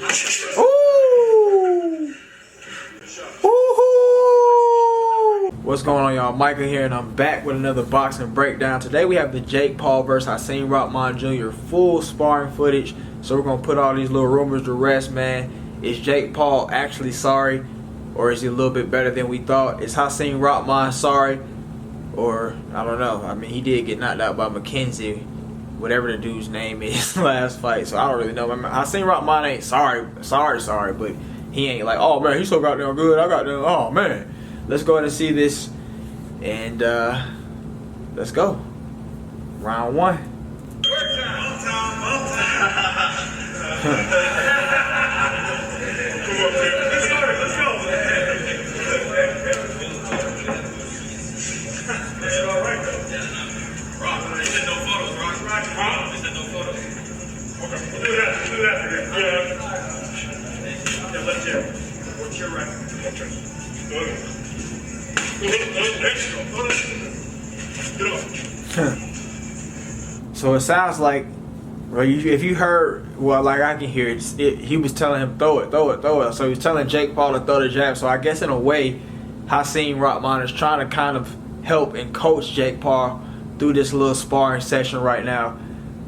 Ooh! Woohoo! What's going on, y'all? Micah here, and I'm back with another boxing breakdown. Today we have the Jake Paul versus Hasim Rahman Jr. full sparring footage. So we're gonna put all these little rumors to rest, man. Is Jake Paul actually sorry, or is he a little bit better than we thought? Is Hasim Rahman sorry, or I don't know. I mean, he did get knocked out by McKenzie, whatever the dude's name is, last fight. So I don't really know. Hasim Rahman ain't sorry, but he ain't like, oh man, he's so goddamn good. I got them. Oh man, let's go ahead and see this, and let's go. Round one. So it sounds like, well, if you heard, well, like I can hear it, he was telling him throw it. So he was telling Jake Paul to throw the jab. So I guess in a way, Hasim Rahman is trying to kind of help and coach Jake Paul through this little sparring session right now.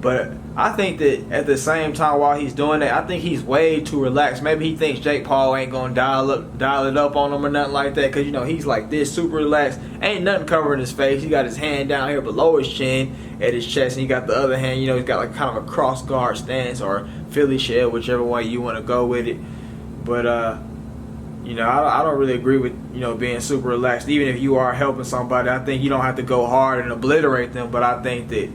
But I think that at the same time, while he's doing that, I think he's way too relaxed. Maybe he thinks Jake Paul ain't gonna dial it up on him or nothing like that, because you know he's like this, super relaxed. Ain't nothing covering his face. He got his hand down here below his chin at his chest, and he got the other hand. You know, he's got like kind of a cross guard stance or Philly shell, whichever way you want to go with it. But you know, I don't really agree with, you know, being super relaxed. Even if you are helping somebody, I think you don't have to go hard and obliterate them. But I think that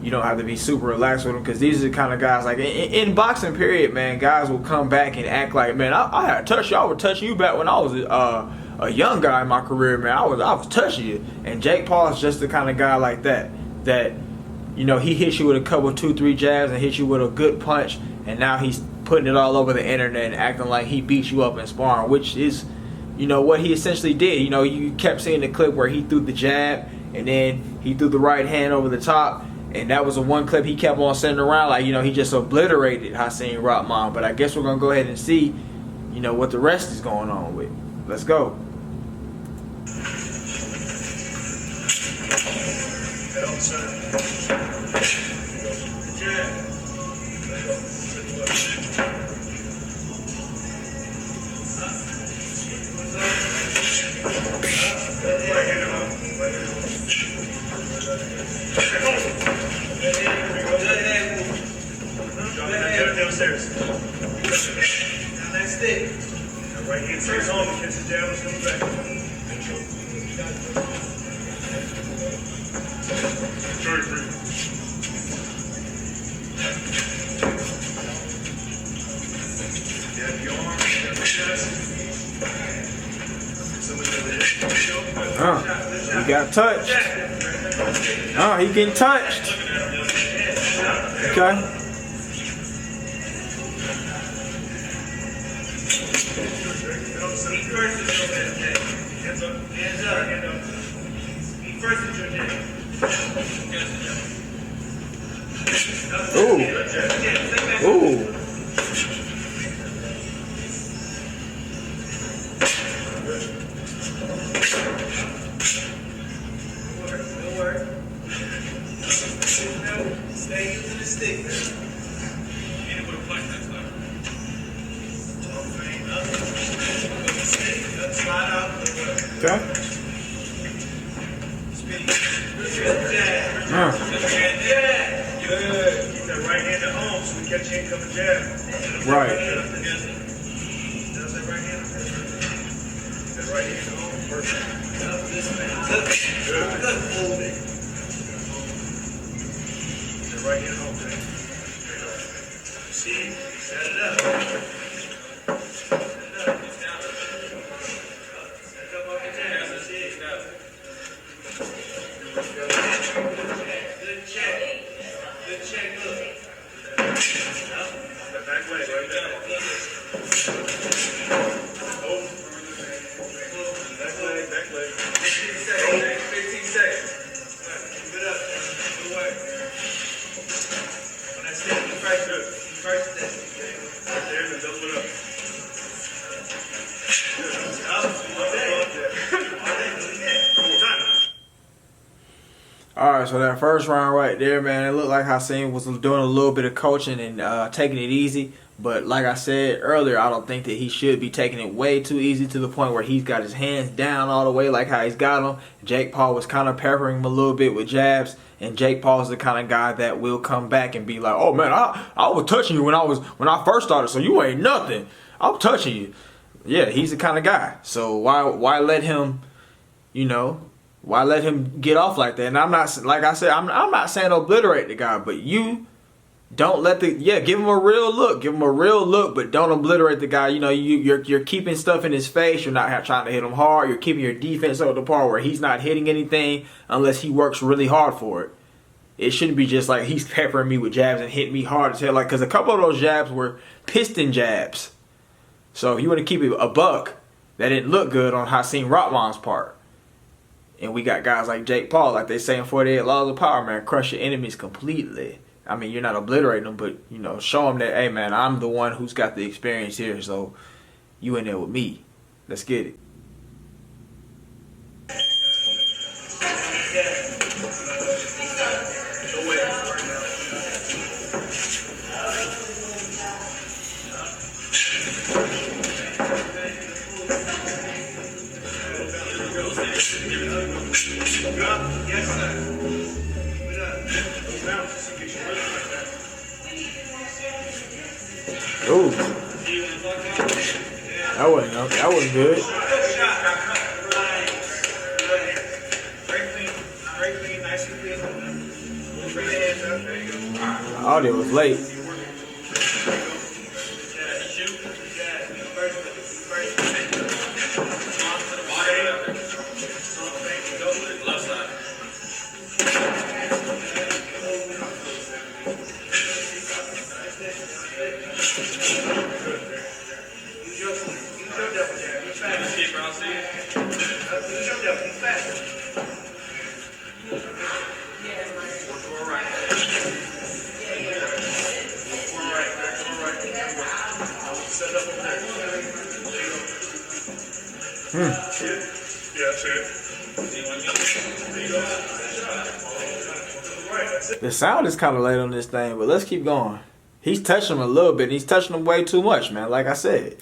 you don't have to be super relaxed with them, because these are the kind of guys, like in boxing period, man, guys will come back and act like, man, I had touched you. I was touching you back when I was a young guy in my career, man. I was touching you. And Jake Paul is just the kind of guy like that, you know, he hits you with a couple, 2-3 jabs and hits you with a good punch, and now he's putting it all over the internet and acting like he beats you up in sparring, which is, you know, what he essentially did. You know, you kept seeing the clip where he threw the jab and then he threw the right hand over the top. And that was the one clip he kept on sending around, like, you know, he just obliterated Hasim Rahman. But I guess we're going to go ahead and see, you know, what the rest is going on with. Let's go. Downstairs. Next stick. Right hand stays on, the catch the jab, it's coming back. Very free. Yeah, the arm, the chest. He got touched. Oh, he getting touched. Okay. Ooh. Ooh. Stay using the stick. And put a punch next time. Slide out. Okay. Keep that right hand at home so we catch you incoming jab. Right. Does that right hand? That right hand at home. Perfect. Good. That right hand at home, man. See? Set it up. First, All right, so that first round right there, man, it looked like Hasim was doing a little bit of coaching and taking it easy. But like I said earlier, I don't think that he should be taking it way too easy to the point where he's got his hands down all the way like how he's got them. Jake Paul was kind of peppering him a little bit with jabs, and Jake Paul's the kind of guy that will come back and be like, "Oh man, I was touching you when I first started, so you ain't nothing. I'm touching you." Yeah, he's the kind of guy. So why let him, you know? Why let him get off like that? And I'm not, like I said, I'm not saying obliterate the guy, but you don't let give him a real look. Give him a real look, but don't obliterate the guy. You know, you're keeping stuff in his face. You're not trying to hit him hard. You're keeping your defense up to par where he's not hitting anything unless he works really hard for it. It shouldn't be just like he's peppering me with jabs and hitting me hard as hell. Like, because a couple of those jabs were piston jabs. So if you want to keep it a buck, that didn't look good on Hasim Rahman's part. And we got guys like Jake Paul, like they say in 48 Laws of Power, man, crush your enemies completely. I mean, you're not obliterating them, but, you know, show them that, hey, man, I'm the one who's got the experience here, so you in there with me. Let's get it. Ooh. That wasn't good. Audio was late. The sound is kind of late on this thing, but let's keep going. He's touching him a little bit. He's touching him way too much, man, like I said.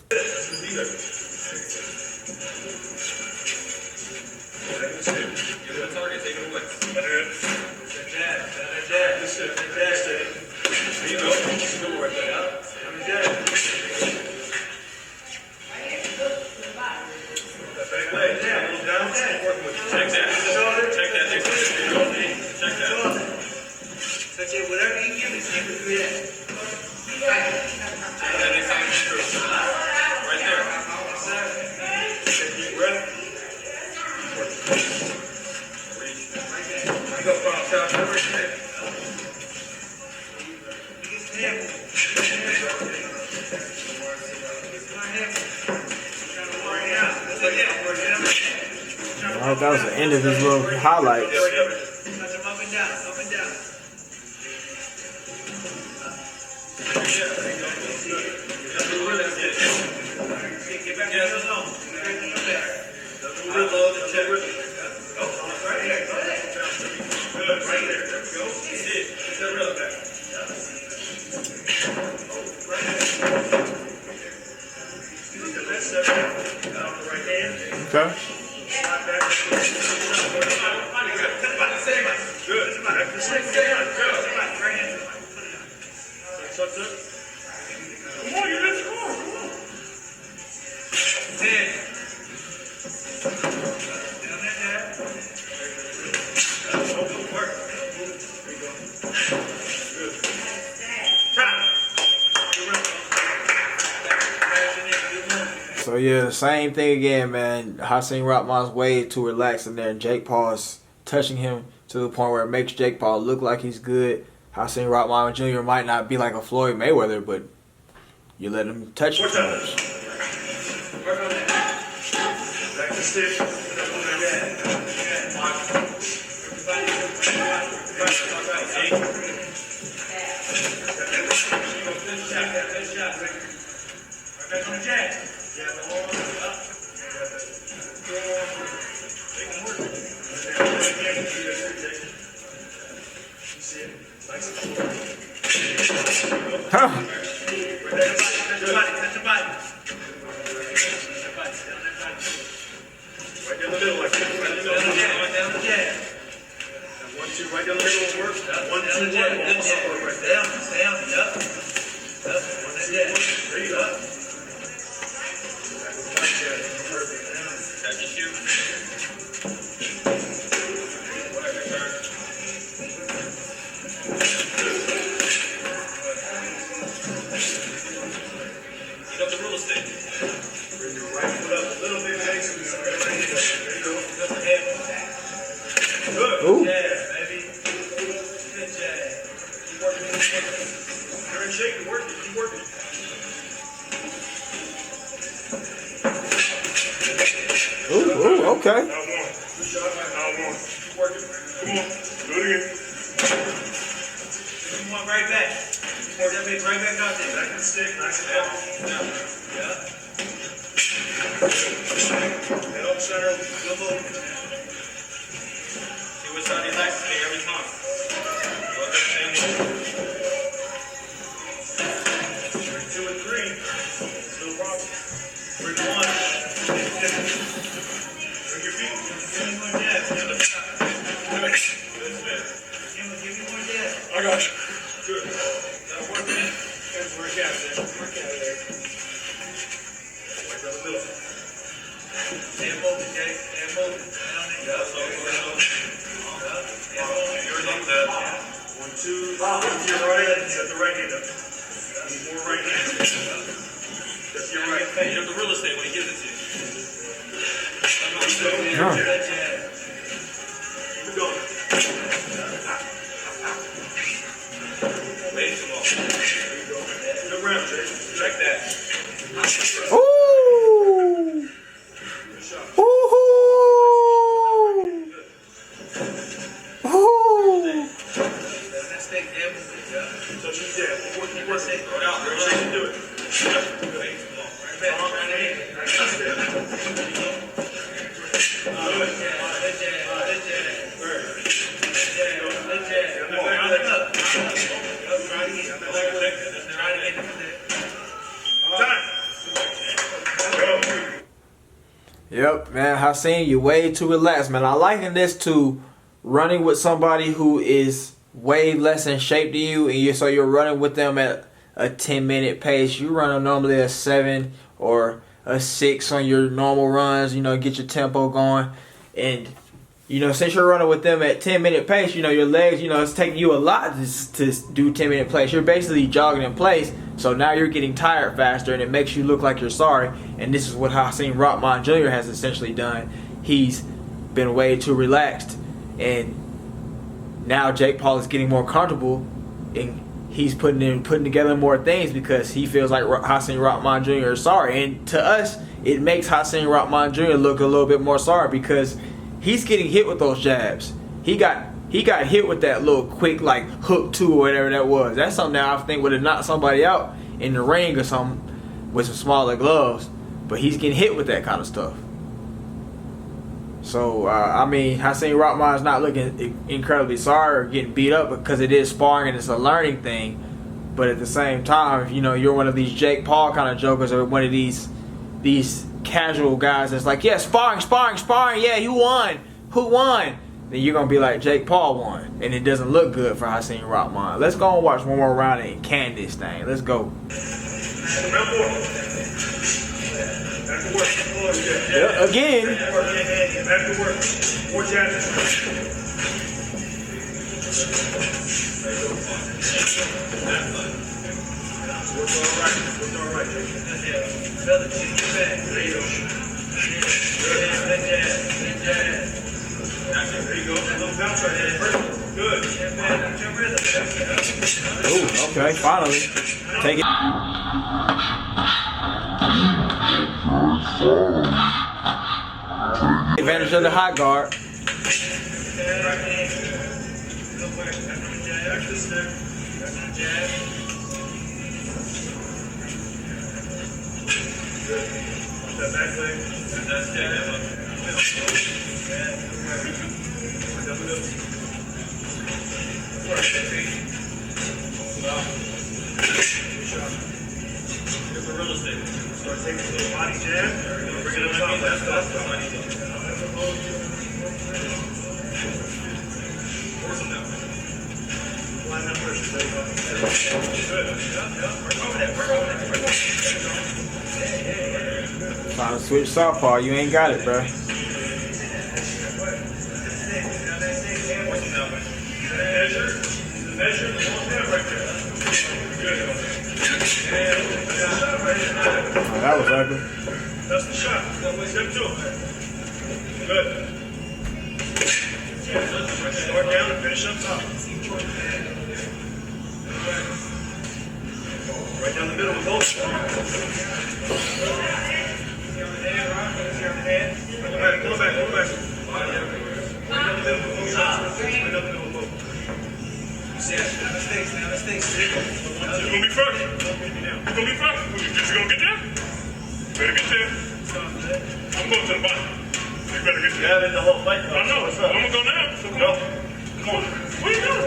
I hope that was the end of his little highlights. Okay. So yeah, the same thing again, man. Hasim Rahman's way too relaxed in there, and Jake Paul's touching him to the point where it makes Jake Paul look like he's good. Hasim Rahman Jr. might not be like a Floyd Mayweather, but you let him touch you too much. Back on the jab. Jab the arm up. They can work. You see it? Nice and forward. Huh. Touch your body. Touch your body. Right down the middle, like that. Right down the jab. Now 1, 2, right down the middle will work. 1, 2, 1. Good jab. Right down. Down. Up. Up. 1, 2, 1. There you go. Right jab. Perfect. Tap your shoe. Whatever turn. Get up the real estate. Bring your right foot up a little bit, Jake, so we can get right here. There you go. Lift the head. Good. Ooh. Jab, baby. Good jab. Keep working. You're in shape. Keep working. Keep working. Ooh, okay. Now 1. Good shot. Now 1. Keep working. Come on. Do it again. Come on, right back. Work that bitch right back out there. Back in the stick. Nice and down. Down. Yeah. Head up center. Good look. See which side he likes to stay every time. Go up that same way. Bring 2 and 3. No problem. Bring 1. Bring your feet. Give me one jab. Give me the shot. Good spin. Give me one jab. I got you. Good. Now work it. Work out of there. Work out of there. Right down the middle. Hand moving, Jay. Hand moving. Yeah, so go down. Yours on that. 1, 2. Look to your right. Set the right hand up. Need more right hand. That's your right. You have the real estate when he gives it to you. Huh. Keep it going. Wait too long. There you go. Good round, Jay. Check that. Ooh. Good shot. Ooh. Ooh. That stick, jab. Touch your jab. Keep working. Go out. You're ready to do it. Good. Wait too long. Right back. Right in. Nice step. There you go. Good jab. Good jab. Good jab. Good jab. Good jab. Round it up. Try to get it. Time. Yep, man. Hasim, you're way too relaxed, man. I liken this to running with somebody who is way less in shape than you, and so you're running with them at a 10-minute pace. You run normally a 7 or a 6 on your normal runs. You know, get your tempo going, and you know, since you're running with them at 10-minute pace, you know, your legs, you know, it's taking you a lot to do 10-minute pace. You're basically jogging in place, so now you're getting tired faster, and it makes you look like you're sorry. And this is what Hasim Rahman Jr. has essentially done. He's been way too relaxed, and now Jake Paul is getting more comfortable, and he's putting together more things because he feels like Hasim Rahman Jr. is sorry. And to us, it makes Hasim Rahman Jr. look a little bit more sorry because he's getting hit with those jabs. He got hit with that little quick like hook 2 or whatever that was. That's something that I think would have knocked somebody out in the ring or something with some smaller gloves. But he's getting hit with that kind of stuff. So I mean, Hasim Rahman is not looking incredibly sorry or getting beat up because it is sparring and it's a learning thing. But at the same time, if you know you're one of these Jake Paul kind of jokers or one of these casual guys that's like, yeah, sparring, yeah, who won? Then you're gonna be like, Jake Paul won, and it doesn't look good for Hasim Rahman. Let's go and watch one more round and can this thing. Let's go. Round 4. Back to work. Yeah, again. Back to work. More jabs. Work all right. There you go. There you go. A little bounce right there. Perfect. Good. Ooh, okay, finally. Take it. Advantage of the hot guard. That back leg. That's it. Here's the real estate. Start taking a little body jab. Bring it up top. That's force him now. Apply that pressure. Good. Work over that. Trying to switch southpaw, you ain't got it, bro. Measure. The long hand right there. Good. Oh, that was ugly. That's the shot. Step two. Good. Start down and finish up top. Right down the middle with both. Go back. Right down the middle with both shots. Right down the middle with both. Mistakes. You're gonna be first. You're gonna be first. You gonna get there? Better get there. I'm going to the bottom. You better get there. You have it the whole fight. I know. I'm gonna go now. So come on. Come on. What are you doing?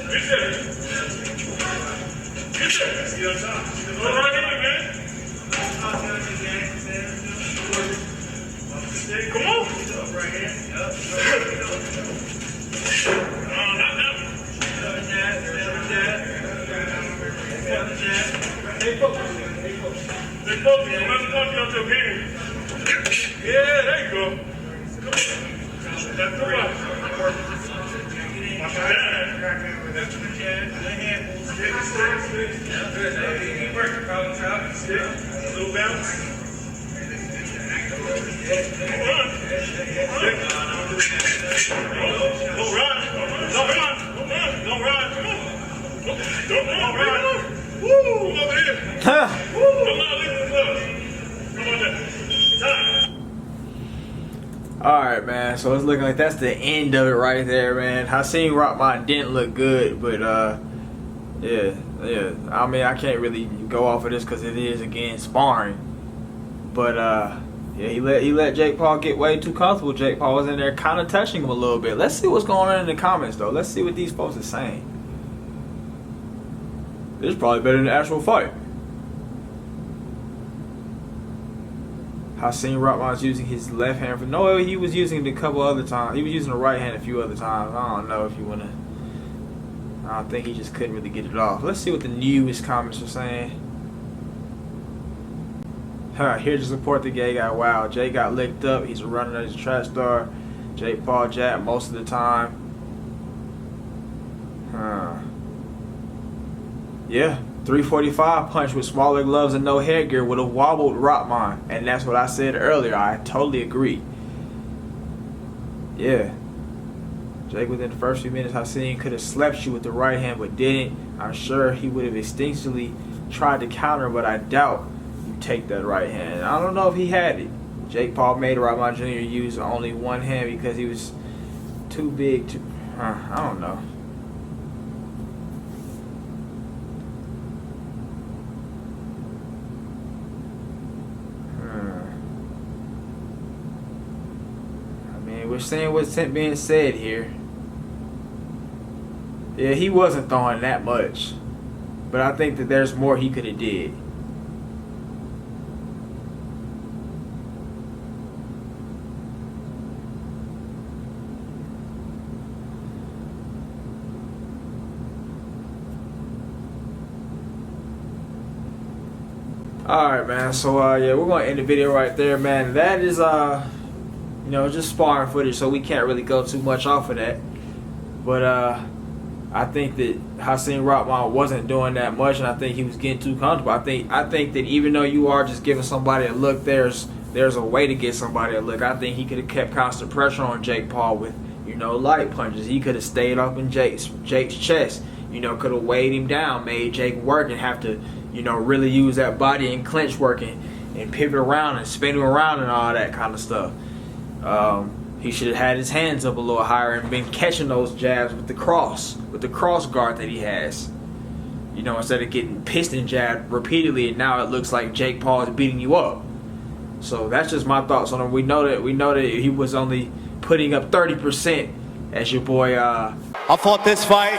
Get there. Get on top. Go right in, man. Come on. Right hand. Not now. Stay focused. Don't let them talk you out your game. Yeah, there you go. That's the right. Watch your dad. Keep working, problem child. Little bounce. Don't run. Don't run. Woo! Come over here. Come on, leave the club. Come on there. Time. Alright, man, so it's looking like that's the end of it right there, man. Hasim Rahman didn't look good, but yeah. I mean, I can't really go off of this because it is, again, sparring. But yeah, he let Jake Paul get way too comfortable. Jake Paul was in there kind of touching him a little bit. Let's see what's going on in the comments, though. Let's see what these folks are saying. This is probably better than the actual fight. Hasim Rahman's using his left hand for no, he was using it a couple other times. He was using the right hand a few other times. I don't know if you wanna. I don't think he just couldn't really get it off. Let's see what the newest comments are saying. Here to support the gay guy. Wow, Jay got licked up. He's a runner. He's a trash star. Jake Paul jabbed most of the time. Yeah, 345 punch with smaller gloves and no headgear would have wobbled Rahman, and that's what I said earlier. I totally agree. Yeah, Jake within the first few minutes Hasim could have slept you with the right hand, but didn't. I'm sure he would have instinctively tried to counter, but I doubt you take that right hand. I don't know if he had it. Jake Paul made Rahman Jr. use only one hand because he was too big to. I don't know. We're seeing what's being said here. Yeah, he wasn't throwing that much, but I think that there's more he could have did. All right, man. So yeah, we're gonna end the video right there, man. That is you know, just sparring footage, so we can't really go too much off of that. But I think that Hasim Rahman wasn't doing that much, and I think he was getting too comfortable. I think that even though you are just giving somebody a look, there's a way to get somebody a look. I think he could have kept constant pressure on Jake Paul with, you know, light punches. He could have stayed up in Jake's chest. You know, could have weighed him down, made Jake work and have to, you know, really use that body and clinch working and pivot around and spin him around and all that kind of stuff. He should have had his hands up a little higher and been catching those jabs with the cross guard that he has. You know, instead of getting piston jabbed repeatedly, and now it looks like Jake Paul is beating you up. So that's just my thoughts on him. We know that he was only putting up 30% as your boy. I fought this fight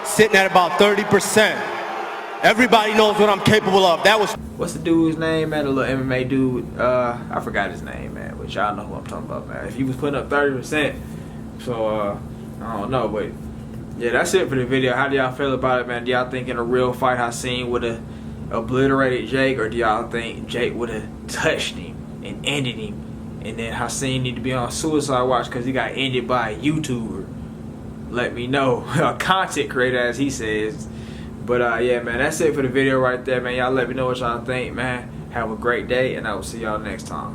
sitting at about 30%. Everybody knows what I'm capable of. That was. What's the dude's name, man? The little MMA dude. I forgot his name, man. But y'all know who I'm talking about, man. If he was putting up 30%, so I don't know, but yeah, that's it for the video. How do y'all feel about it, man? Do y'all think in a real fight Hasim would have obliterated Jake, or do y'all think Jake would have touched him and ended him, and then Hasim need to be on suicide watch because he got ended by a YouTuber? Let me know. A content creator, as he says. But yeah, man, that's it for the video right there, man. Y'all let me know what y'all think, man. Have a great day, and I will see y'all next time.